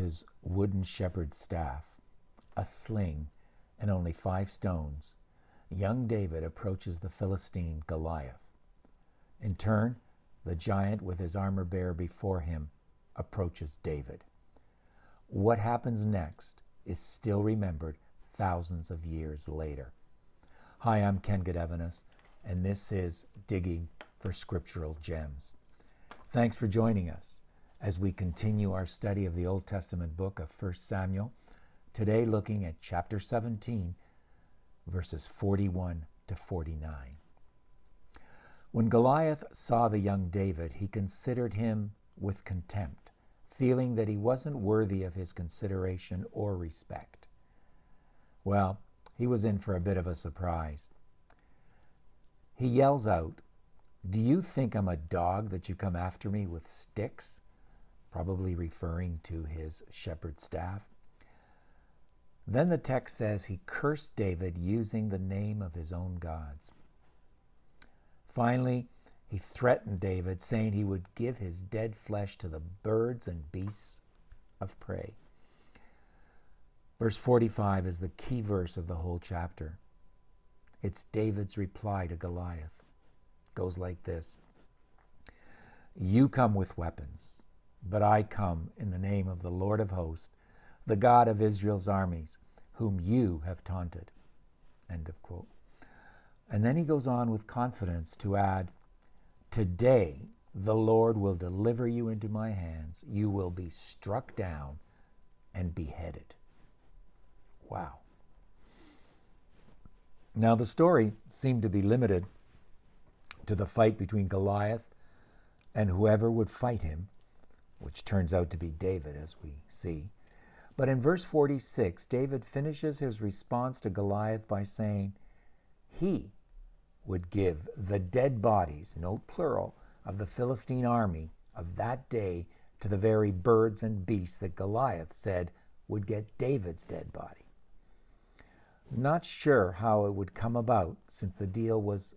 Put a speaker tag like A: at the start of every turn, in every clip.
A: his wooden shepherd's staff, a sling, and only 5 stones, young David approaches the Philistine Goliath. In turn, the giant with his armor-bearer before him approaches David. What happens next is still remembered thousands of years later. Hi, I'm Ken Godevanis, and this is Digging for Scriptural Gems. Thanks for joining us as we continue our study of the Old Testament book of 1 Samuel, today looking at chapter 17, verses 41 to 49. When Goliath saw the young David, he considered him with contempt, feeling that he wasn't worthy of his consideration or respect. Well, he was in for a bit of a surprise. He yells out, "Do you think I'm a dog that you come after me with sticks?" Probably referring to his shepherd's staff. Then the text says he cursed David using the name of his own gods. Finally, he threatened David, saying he would give his dead flesh to the birds and beasts of prey. Verse 45 is the key verse of the whole chapter. It's David's reply to Goliath. It goes like this: "You come with weapons, but I come in the name of the Lord of hosts, the God of Israel's armies, whom you have taunted." End of quote. And then he goes on with confidence to add, "Today the Lord will deliver you into my hands. You will be struck down and beheaded." Wow. Now the story seemed to be limited to the fight between Goliath and whoever would fight him, which turns out to be David, as we see. But in verse 46, David finishes his response to Goliath by saying he would give the dead bodies, note plural, of the Philistine army of that day to the very birds and beasts that Goliath said would get David's dead body. Not sure how it would come about, since the deal was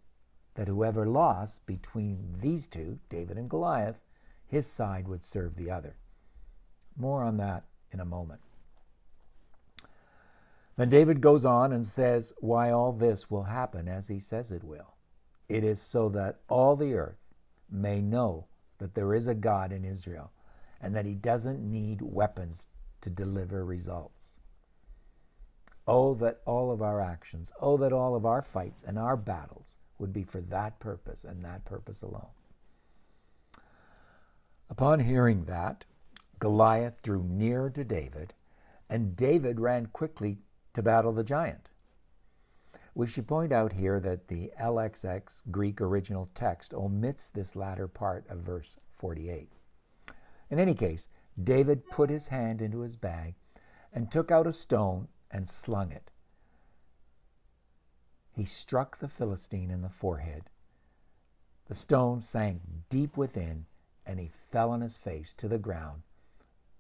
A: that whoever lost between these two, David and Goliath, his side would serve the other. More on that in a moment. Then David goes on and says why all this will happen as he says it will. It is so that all the earth may know that there is a God in Israel and that he doesn't need weapons to deliver results. Oh, that all of our actions, oh, that all of our fights and our battles would be for that purpose and that purpose alone. Upon hearing that, Goliath drew near to David, and David ran quickly to battle the giant. We should point out here that the LXX Greek original text omits this latter part of verse 48. In any case, David put his hand into his bag and took out a stone and slung it. He struck the Philistine in the forehead. The stone sank deep within, and he fell on his face to the ground,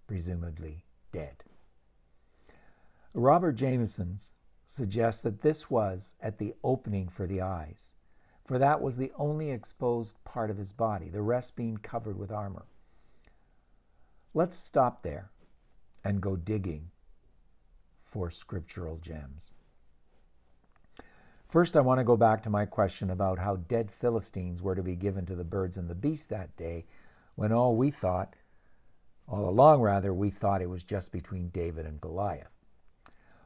A: presumably dead. Robert Jameson suggests that this was at the opening for the eyes, for that was the only exposed part of his body, the rest being covered with armor. Let's stop there and go digging for scriptural gems. First, I want to go back to my question about how dead Philistines were to be given to the birds and the beasts that day, when all along we thought it was just between David and Goliath.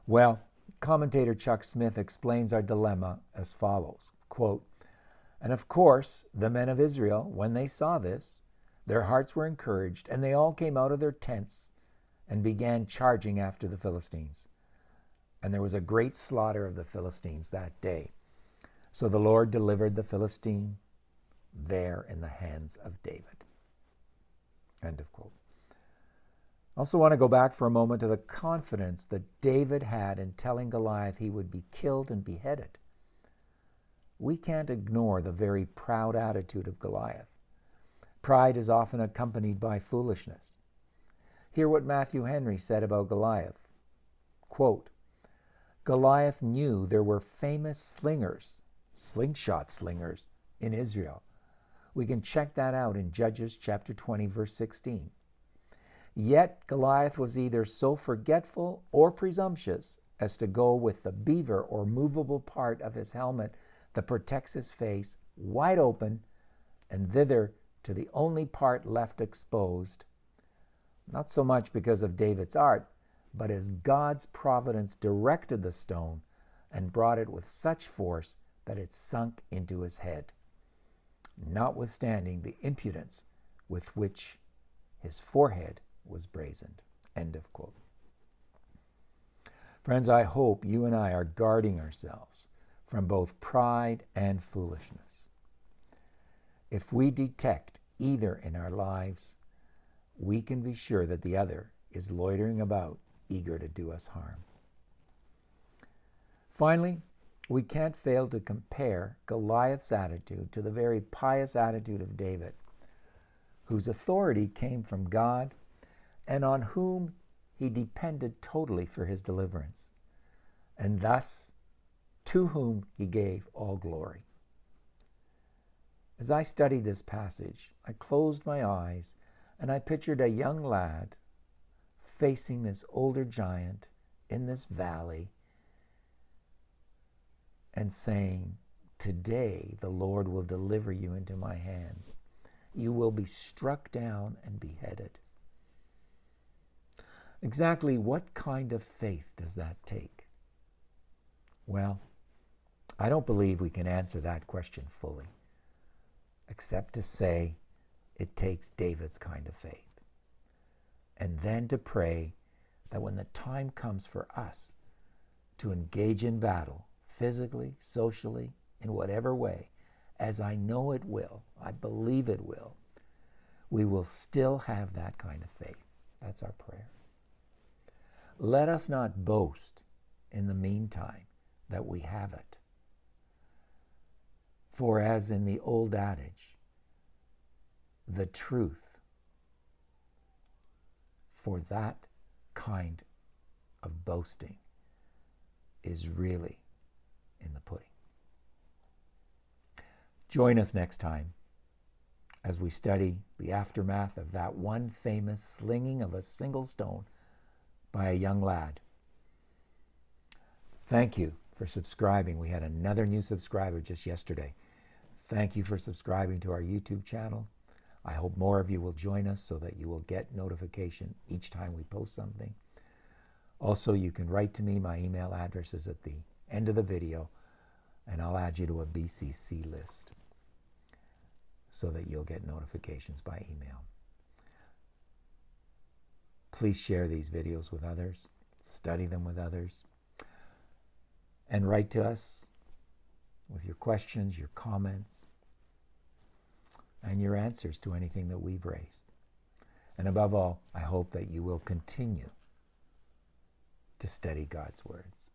A: Well, commentator Chuck Smith explains our dilemma as follows, quote, "And of course, the men of Israel, when they saw this, their hearts were encouraged, and they all came out of their tents and began charging after the Philistines. And there was a great slaughter of the Philistines that day. So the Lord delivered the Philistine there in the hands of David." End of quote. I also want to go back for a moment to the confidence that David had in telling Goliath he would be killed and beheaded. We can't ignore the very proud attitude of Goliath. Pride is often accompanied by foolishness. Hear what Matthew Henry said about Goliath. Quote, "Goliath knew there were famous slingers, slingshot slingers, in Israel. We can check that out in Judges chapter 20, verse 16. Yet Goliath was either so forgetful or presumptuous as to go with the beaver or movable part of his helmet that protects his face wide open, and thither to the only part left exposed, not so much because of David's art, but as God's providence directed the stone and brought it with such force that it sunk into his head, notwithstanding the impudence with which his forehead was brazened. End of quote. Friends, I hope you and I are guarding ourselves from both pride and foolishness. If we detect either in our lives, we can be sure that the other is loitering about, eager to do us harm. Finally, we can't fail to compare Goliath's attitude to the very pious attitude of David, whose authority came from God and on whom he depended totally for his deliverance, and thus to whom he gave all glory. As I studied this passage, I closed my eyes and I pictured a young lad facing this older giant in this valley and saying, "Today the Lord will deliver you into my hands. You will be struck down and beheaded." Exactly what kind of faith does that take? Well, I don't believe we can answer that question fully, except to say it takes David's kind of faith. And then to pray that when the time comes for us to engage in battle, physically, socially, in whatever way, as I know it will, I believe it will, we will still have that kind of faith. That's our prayer. Let us not boast in the meantime that we have it. For as in the old adage, the truth for that kind of boasting is really in the pudding. Join us next time as we study the aftermath of that one famous slinging of a single stone by a young lad. Thank you for subscribing. We had another new subscriber just yesterday. Thank you for subscribing to our YouTube channel. I hope more of you will join us so that you will get notification each time we post something. Also, you can write to me. My email address is at the end of the video, and I'll add you to a BCC list so that you'll get notifications by email. Please share these videos with others, study them with others, and write to us with your questions, your comments, and your answers to anything that we've raised. And above all, I hope that you will continue to study God's words.